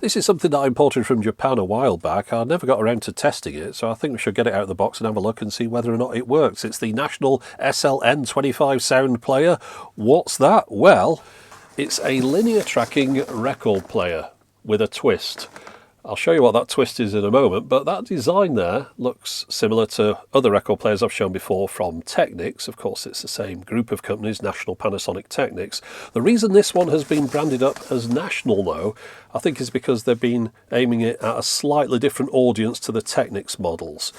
This is something that I imported from Japan a while back. I never got around to testing it, so I think we should get it out of the box and have a look and see whether or not it works. It's the National SL-N25 sound player. What's that? Well, it's a linear tracking record player with a twist. I'll show you what that twist is in a moment, but that design there looks similar to other record players I've shown before from Technics. Of course, it's the same group of companies, National Panasonic Technics. The reason this one has been branded up as National, though, I think is because they've been aiming it at a slightly different audience to the Technics models.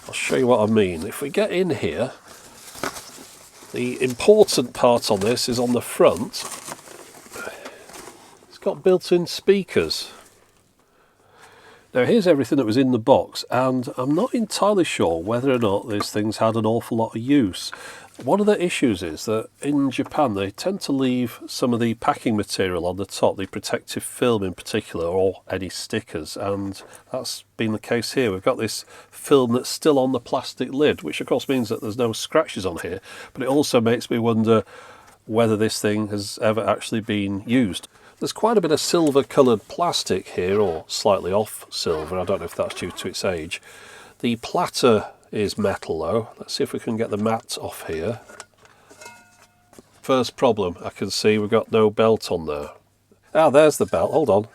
I'll show you what I mean. If we get in here, the important part on this is on the front. It's got built-in speakers. Now here's everything that was in the box, and I'm not entirely sure whether or not these things had an awful lot of use. One of the issues is that in Japan they tend to leave some of the packing material on the top, the protective film in particular, or any stickers, and that's been the case here. We've got this film that's still on the plastic lid, which of course means that there's no scratches on here, but it also makes me wonder whether this thing has ever actually been used. There's quite a bit of silver coloured plastic here, or slightly off silver, I don't know if that's due to its age. The platter is metal though. Let's see if we can get the mat off here. First problem, I can see we've got no belt on there. Ah, there's the belt, hold on.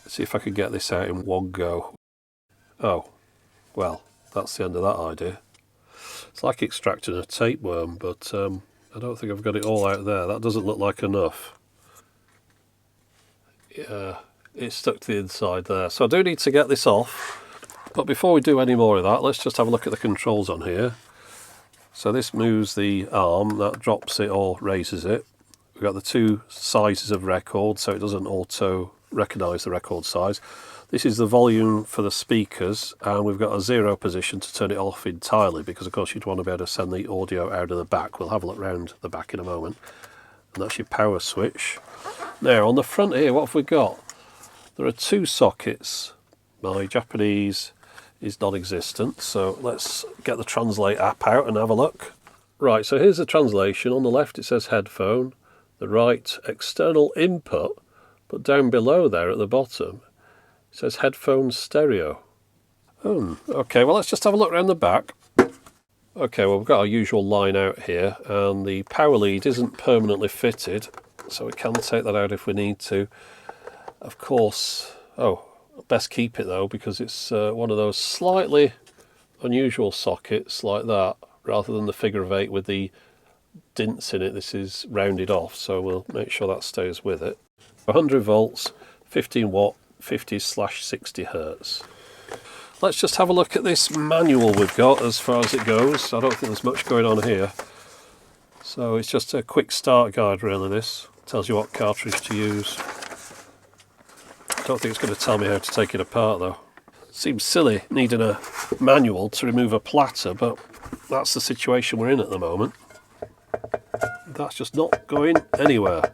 Let's see if I can get this out in one go. Oh, well, that's the end of that idea. It's like extracting a tapeworm, but I don't think I've got it all out there. That doesn't look like enough. Yeah, it's stuck to the inside there. So I do need to get this off. But before we do any more of that, let's just have a look at the controls on here. So this moves the arm, that drops it or raises it. We've got the two sizes of record, so it doesn't auto recognise the record size. This is the volume for the speakers, and we've got a 0 position to turn it off entirely, because of course you'd want to be able to send the audio out of the back. We'll have a look round the back in a moment. And that's your power switch. Now on the front here, what have we got? There are two sockets. My Japanese is non-existent, so let's get the Translate app out and have a look. Right, so here's the translation. On the left it says headphone, the right external input, but down below there at the bottom it says headphone stereo. Okay, well let's just have a look around the back. Okay, well we've got our usual line out here, and the power lead isn't permanently fitted, so we can take that out if we need to. Of course, best keep it though, because it's one of those slightly unusual sockets like that, rather than the figure of 8 with the dints in it. This is rounded off, so we'll make sure that stays with it. 100 volts, 15 watt, 50/60 hertz. Let's just have a look at this manual we've got as far as it goes. I don't think there's much going on here. So it's just a quick start guide really, this. Tells you what cartridge to use. I don't think it's going to tell me how to take it apart though. Seems silly needing a manual to remove a platter, but that's the situation we're in at the moment. That's just not going anywhere.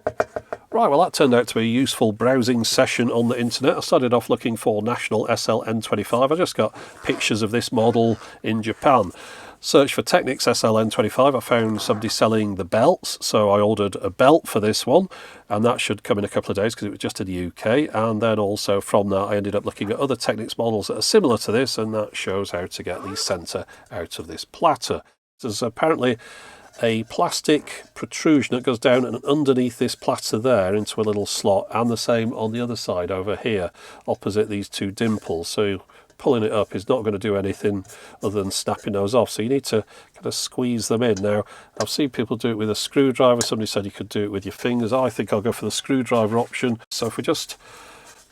Right, well that turned out to be a useful browsing session on the internet. I started off looking for National SL-N25. I just got pictures of this model in Japan. Searched for Technics SL-N25, I found somebody selling the belts, so I ordered a belt for this one, and that should come in a couple of days because it was just in the UK. And then also from that I ended up looking at other Technics models that are similar to this, and that shows how to get the centre out of this platter. There's apparently a plastic protrusion that goes down and underneath this platter there into a little slot, and the same on the other side over here opposite these two dimples. So pulling it up is not going to do anything other than snapping those off, so you need to kind of squeeze them in. Now I've seen people do it with a screwdriver. Somebody said you could do it with your fingers. I think I'll go for the screwdriver option. So if we just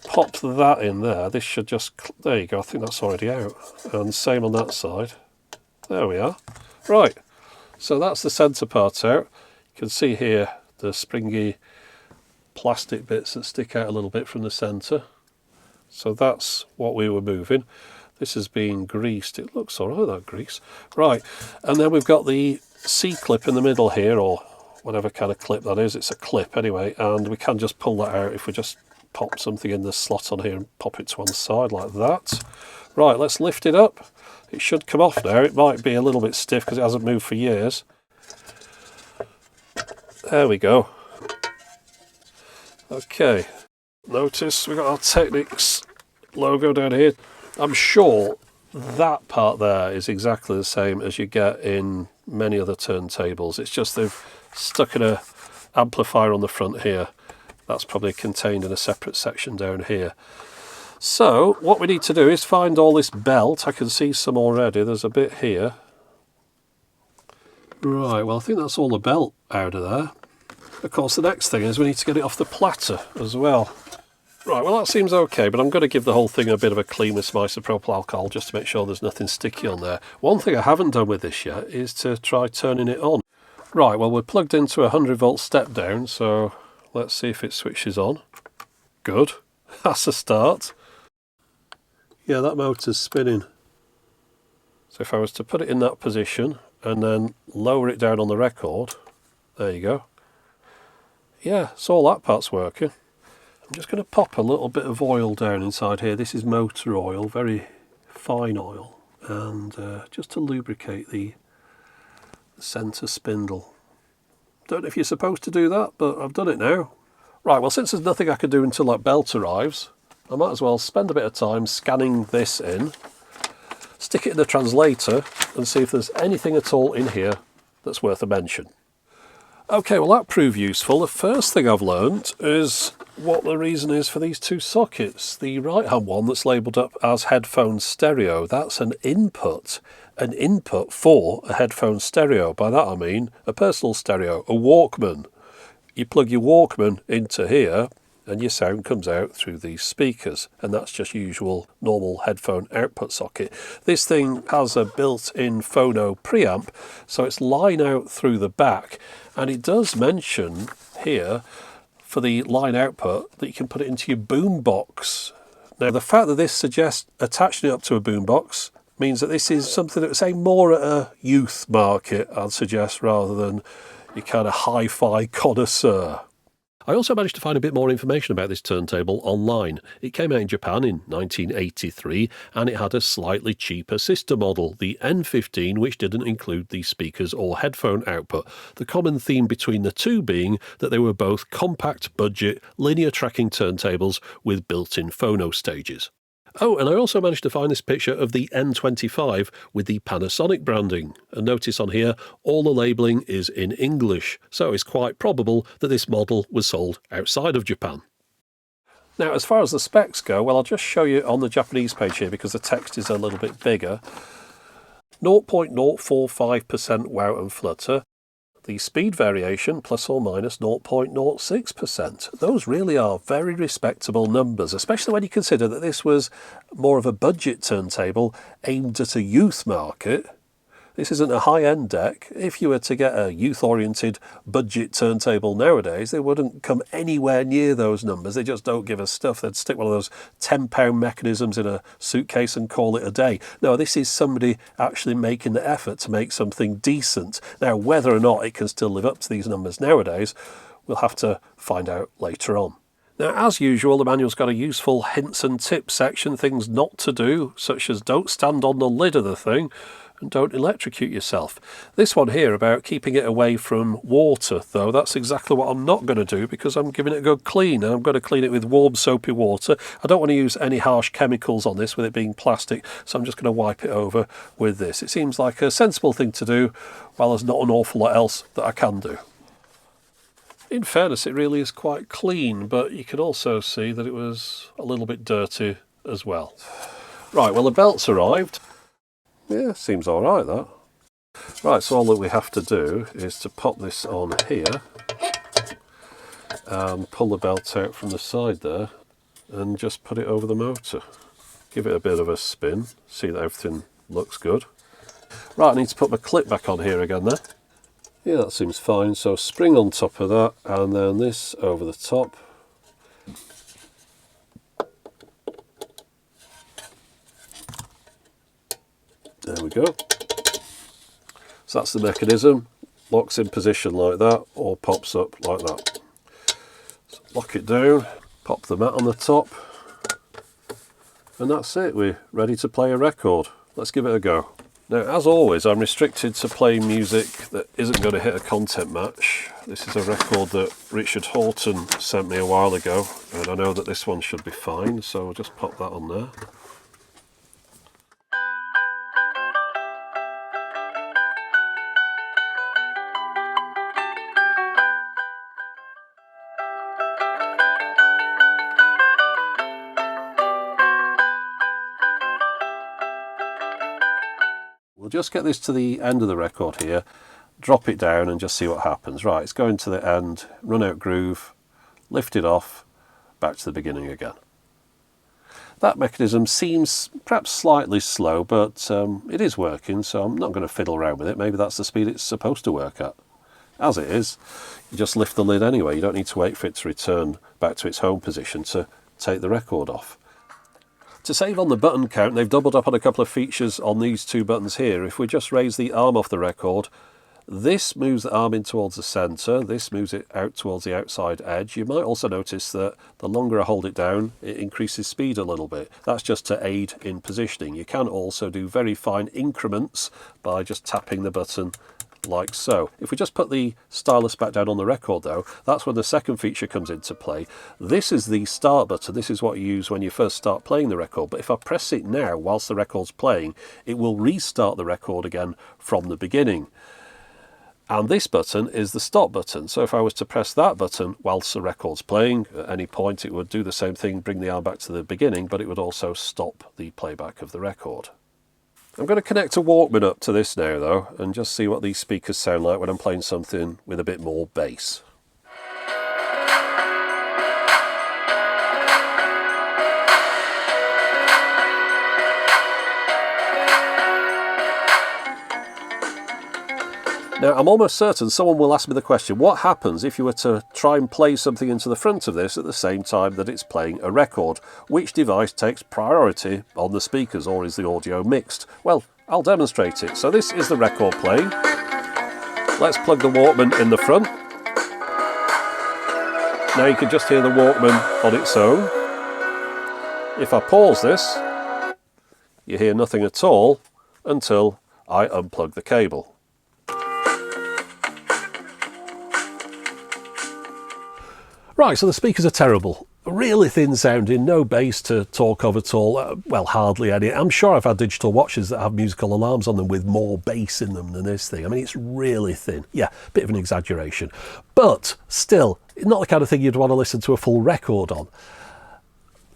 pop that in there, this should just, there you go, I think that's already out, and same on that side. There we are. Right, so that's the centre part out. You can see here the springy plastic bits that stick out a little bit from the centre. So that's what we were moving. This has been greased. It looks all right, that grease. Right, and then we've got the C-clip in the middle here, or whatever kind of clip that is. It's a clip anyway, and we can just pull that out if we just pop something in the slot on here and pop it to one side like that. Right, let's lift it up. It should come off now. It might be a little bit stiff because it hasn't moved for years. There we go. Okay. Notice we got our Technics logo down here. I'm sure that part there is exactly the same as you get in many other turntables. It's just they've stuck in a amplifier on the front here. That's probably contained in a separate section down here. So what we need to do is find all this belt. I can see some already. There's a bit here. Right, well I think that's all the belt out of there. Of course the next thing is we need to get it off the platter as well. Right, well that seems okay, but I'm going to give the whole thing a bit of a clean with some isopropyl alcohol just to make sure there's nothing sticky on there. One thing I haven't done with this yet is to try turning it on. Right, well we're plugged into a 100 volt step down, so let's see if it switches on. Good, that's a start. Yeah, that motor's spinning. So if I was to put it in that position and then lower it down on the record, there you go. Yeah, so all that part's working. I'm just going to pop a little bit of oil down inside here. This is motor oil, very fine oil, and just to lubricate the centre spindle. Don't know if you're supposed to do that, but I've done it now. Right, well since there's nothing I can do until that belt arrives, I might as well spend a bit of time scanning this in, stick it in the translator and see if there's anything at all in here that's worth a mention. Okay, well that proved useful. The first thing I've learnt is what the reason is for these two sockets. The right hand one that's labelled up as headphone stereo, that's an input for a headphone stereo. By that I mean a personal stereo, a Walkman. You plug your Walkman into here and your sound comes out through these speakers, and that's just usual normal headphone output socket. This thing has a built-in phono preamp, so it's line out through the back, and it does mention here for the line output that you can put it into your boombox. Now the fact that this suggests attaching it up to a boombox means that this is something that would say more at a youth market, I'd suggest, rather than your kind of hi-fi connoisseur. I also managed to find a bit more information about this turntable online. It came out in Japan in 1983 and it had a slightly cheaper sister model, the N15, which didn't include the speakers or headphone output. The common theme between the two being that they were both compact budget linear tracking turntables with built-in phono stages. Oh, and I also managed to find this picture of the N25 with the Panasonic branding. And notice on here, all the labelling is in English, so it's quite probable that this model was sold outside of Japan. Now, as far as the specs go, well, I'll just show you on the Japanese page here because the text is a little bit bigger. 0.045% wow and flutter. The speed variation plus or minus 0.06%. Those really are very respectable numbers, especially when you consider that this was more of a budget turntable aimed at a youth market. This isn't a high-end deck. If you were to get a youth-oriented budget turntable nowadays, they wouldn't come anywhere near those numbers. They just don't give us stuff. They'd stick one of those £10 mechanisms in a suitcase and call it a day. No, this is somebody actually making the effort to make something decent. Now, whether or not it can still live up to these numbers nowadays, we'll have to find out later on. Now, as usual, the manual's got a useful hints and tips section, things not to do, such as don't stand on the lid of the thing, and don't electrocute yourself. This one here about keeping it away from water, though, that's exactly what I'm not going to do because I'm giving it a good clean, and I'm going to clean it with warm soapy water. I don't want to use any harsh chemicals on this with it being plastic, so I'm just going to wipe it over with this. It seems like a sensible thing to do, while there's not an awful lot else that I can do. In fairness, it really is quite clean, but you can also see that it was a little bit dirty as well. Right, well the belt's arrived. Yeah, seems alright that. Right, so all that we have to do is to pop this on here and pull the belt out from the side there and just put it over the motor. Give it a bit of a spin, see that everything looks good. Right, I need to put my clip back on here again there. Yeah, that seems fine. So spring on top of that and then this over the top. There we go. So that's the mechanism. Locks in position like that or pops up like that. So lock it down, pop the mat on the top, and that's it. We're ready to play a record. Let's give it a go. Now, as always, I'm restricted to playing music that isn't going to hit a content match. This is a record that Richard Horton sent me a while ago, and I know that this one should be fine, so I'll just pop that on there. We'll just get this to the end of the record here, drop it down and just see what happens. Right, it's going to the end, run out groove, lift it off, back to the beginning again. That mechanism seems perhaps slightly slow, but it is working, so I'm not going to fiddle around with it. Maybe that's the speed it's supposed to work at. As it is, you just lift the lid anyway. You don't need to wait for it to return back to its home position to take the record off. To save on the button count, they've doubled up on a couple of features on these two buttons here. If we just raise the arm off the record, this moves the arm in towards the centre, this moves it out towards the outside edge. You might also notice that the longer I hold it down, it increases speed a little bit. That's just to aid in positioning. You can also do very fine increments by just tapping the button like so. If we just put the stylus back down on the record though, that's when the second feature comes into play. This is the start button. This is what you use when you first start playing the record, but if I press it now whilst the record's playing, it will restart the record again from the beginning. And this button is the stop button, so if I was to press that button whilst the record's playing, at any point it would do the same thing, bring the arm back to the beginning, but it would also stop the playback of the record. I'm going to connect a Walkman up to this now though, and just see what these speakers sound like when I'm playing something with a bit more bass. Now, I'm almost certain someone will ask me the question, what happens if you were to try and play something into the front of this at the same time that it's playing a record? Which device takes priority on the speakers, or is the audio mixed? Well, I'll demonstrate it. So this is the record playing. Let's plug the Walkman in the front. Now you can just hear the Walkman on its own. If I pause this, you hear nothing at all until I unplug the cable. Right, so the speakers are terrible. Really thin sounding, no bass to talk of at all, well, hardly any. I'm sure I've had digital watches that have musical alarms on them with more bass in them than this thing. I mean, it's really thin. Yeah, bit of an exaggeration. But still, not the kind of thing you'd want to listen to a full record on.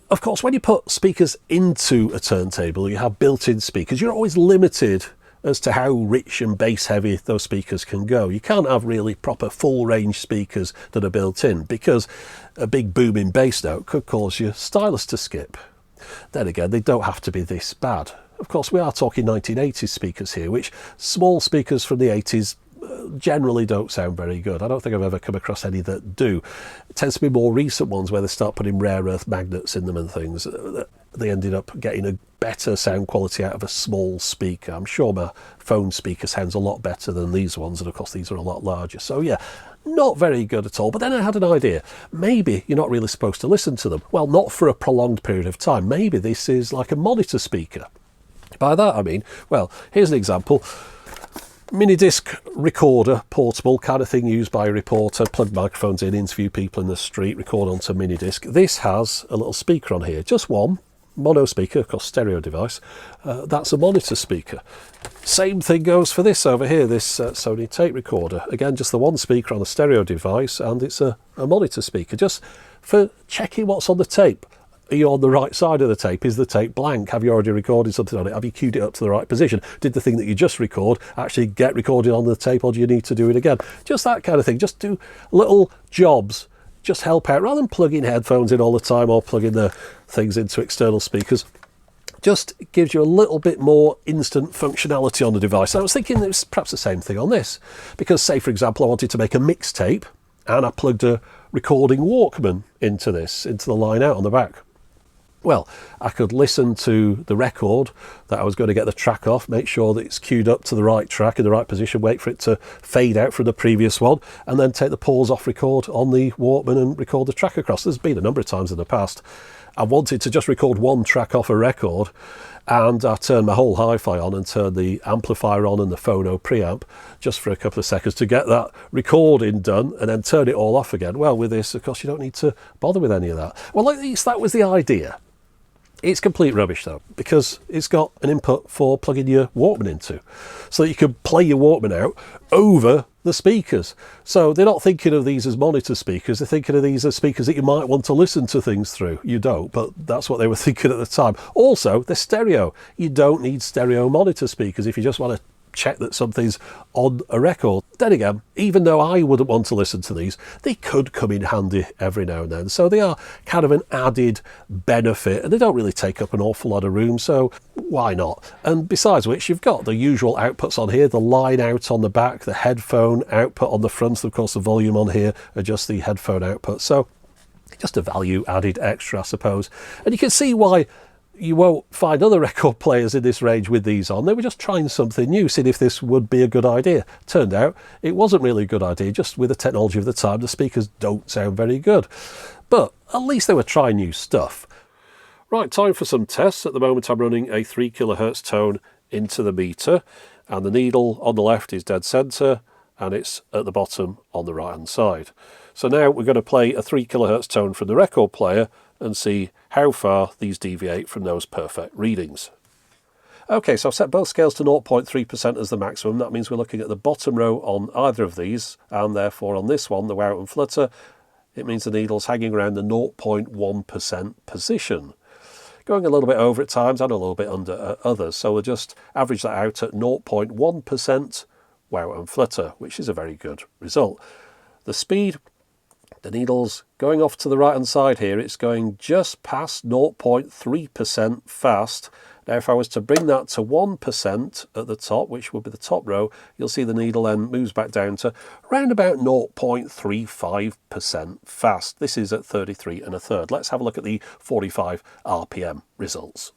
Of course, when you put speakers into a turntable, you have built-in speakers, you're always limited as to how rich and bass heavy those speakers can go. You can't have really proper full range speakers that are built in, because a big booming bass note could cause your stylus to skip. Then again, they don't have to be this bad. Of course, we are talking 1980s speakers here, which small speakers from the 80s generally don't sound very good. I don't think I've ever come across any that do. It tends to be more recent ones where they start putting rare earth magnets in them and things. They ended up getting a better sound quality out of a small speaker. I'm sure my phone speaker sounds a lot better than these ones, and of course these are a lot larger. So yeah, not very good at all. But then I had an idea. Maybe you're not really supposed to listen to them. Well, not for a prolonged period of time. Maybe this is like a monitor speaker. By that I mean, well, here's an example. Mini disc recorder, portable kind of thing used by a reporter, plug microphones in, interview people in the street, record onto a mini disc. This has a little speaker on here, just one, mono speaker, of course stereo device. That's a monitor speaker. Same thing goes for this over here, this Sony tape recorder. Again, just the one speaker on a stereo device, and it's a monitor speaker, just for checking what's on the tape. Are you on the right side of the tape? Is the tape blank? Have you already recorded something on it? Have you queued it up to the right position? Did the thing that you just record actually get recorded on the tape, or do you need to do it again? Just that kind of thing. Just do little jobs. Just help out, rather than plugging headphones in all the time or plugging the things into external speakers. Just gives you a little bit more instant functionality on the device. And I was thinking it was perhaps the same thing on this, because say for example I wanted to make a mixtape and I plugged a recording Walkman into this, into the line out on the back. Well, I could listen to the record that I was going to get the track off, make sure that it's queued up to the right track in the right position, wait for it to fade out from the previous one, and then take the pause off record on the Walkman and record the track across. There's been a number of times in the past I wanted to just record one track off a record, and I turned my whole hi-fi on and turned the amplifier on and the phono preamp just for a couple of seconds to get that recording done and then turn it all off again. Well, with this, of course, you don't need to bother with any of that. Well, at least that was the idea. It's complete rubbish though, because it's got an input for plugging your Walkman into, so that you can play your Walkman out over the speakers. So they're not thinking of these as monitor speakers, they're thinking of these as speakers that you might want to listen to things through. You don't, but that's what they were thinking at the time. Also, they're stereo. You don't need stereo monitor speakers if you just want to check that something's on a record. Then again, even though I wouldn't want to listen to these, they could come in handy every now and then. So they are kind of an added benefit, and they don't really take up an awful lot of room, so why not? And besides which, you've got the usual outputs on here, the line out on the back, the headphone output on the front, of course the volume on here are just the headphone output. So just a value added extra, I suppose. And you can see why you won't find other record players in this range with these on. They were just trying something new, seeing if this would be a good idea. Turned out it wasn't really a good idea. Just with the technology of the time, the speakers don't sound very good. But at least they were trying new stuff. Right, time for some tests. At the moment I'm running a 3 kHz tone into the meter, and the needle on the left is dead centre, and it's at the bottom on the right hand side. So now we're going to play a 3 kHz tone from the record player and see how far these deviate from those perfect readings. Okay, so I've set both scales to 0.3% as the maximum. That means we're looking at the bottom row on either of these, and therefore on this one, the wow and flutter, it means the needle's hanging around the 0.1% position. Going a little bit over at times and a little bit under at others, so we'll just average that out at 0.1% wow and flutter, which is a very good result. The speed, the needle's going off to the right hand side here, it's going just past 0.3% fast. Now if I was to bring that to 1% at the top, which would be the top row, you'll see the needle then moves back down to around about 0.35% fast. This is at 33 1/3. Let's have a look at the 45 RPM results.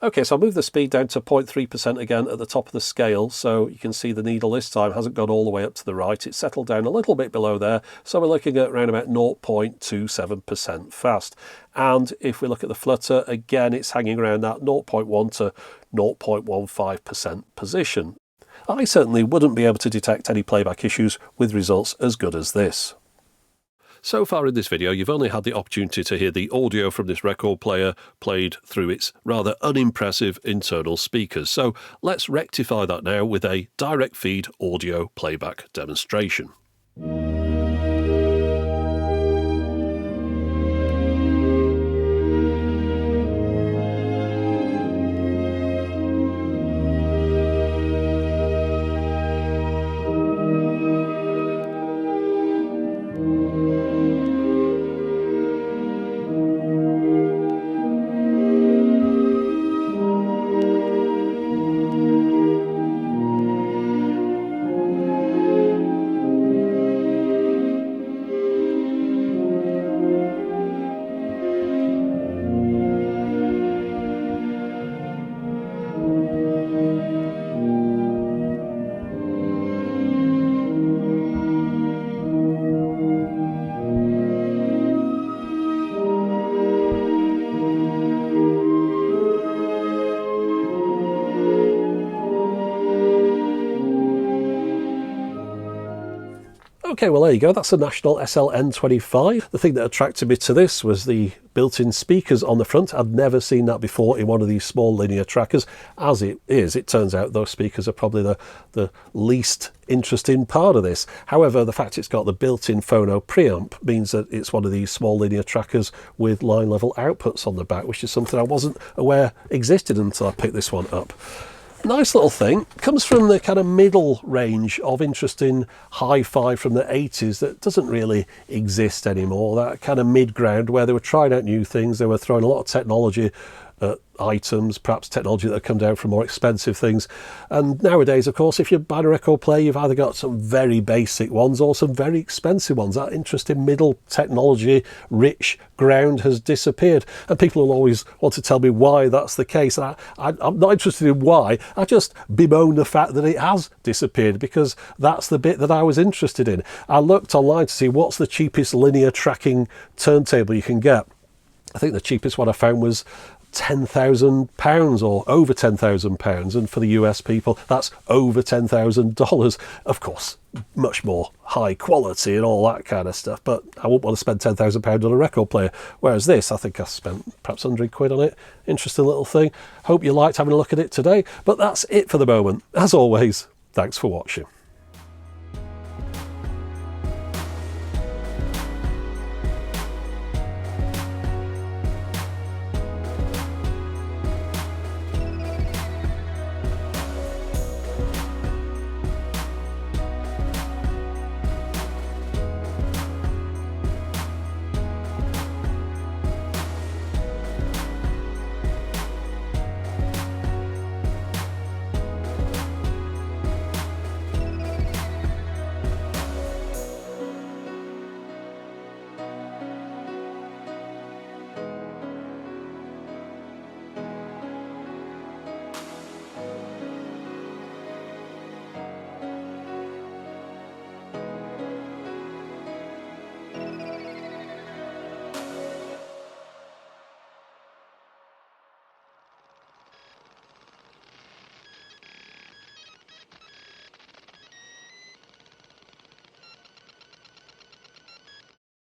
Okay, so I'll move the speed down to 0.3% again at the top of the scale, so you can see the needle this time hasn't gone all the way up to the right. It's settled down a little bit below there, so we're looking at around about 0.27% fast. And if we look at the flutter, again, it's hanging around that 0.1 to 0.15% position. I certainly wouldn't be able to detect any playback issues with results as good as this. So far in this video, you've only had the opportunity to hear the audio from this record player played through its rather unimpressive internal speakers. So let's rectify that now with a direct feed audio playback demonstration. Okay, well there you go, that's the National SL-N25. The thing that attracted me to this was the built-in speakers on the front. I'd never seen that before in one of these small linear trackers. As it is, it turns out those speakers are probably the least interesting part of this. However, the fact it's got the built-in phono preamp means that it's one of these small linear trackers with line level outputs on the back, which is something I wasn't aware existed until I picked this one up. Nice little thing. Comes from the kind of middle range of interesting hi-fi from the 80s that doesn't really exist anymore. That kind of mid-ground where they were trying out new things, they were throwing a lot of technology at items, perhaps technology that had come down from more expensive things. And nowadays, of course, if you're buying a record player, you've either got some very basic ones or some very expensive ones. That interesting middle technology rich ground has disappeared, and people will always want to tell me why that's the case. And I'm not interested in why, I just bemoan the fact that it has disappeared, because that's the bit that I was interested in. I looked online to see what's the cheapest linear tracking turntable you can get. I think the cheapest one I found was £10,000 or over £10,000, and for the US people that's over $10,000. Of course, much more high quality and all that kind of stuff, but I wouldn't want to spend £10,000 on a record player, whereas this, I think I spent perhaps £100 on it. Interesting little thing. Hope you liked having a look at it today, but that's it for the moment. As always, thanks for watching.